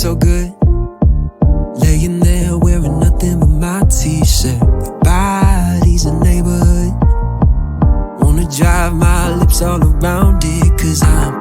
so good. Laying there wearing nothing but my t-shirt. Your body's a neighborhood. Wanna drive my lips all around it, 'cause I'm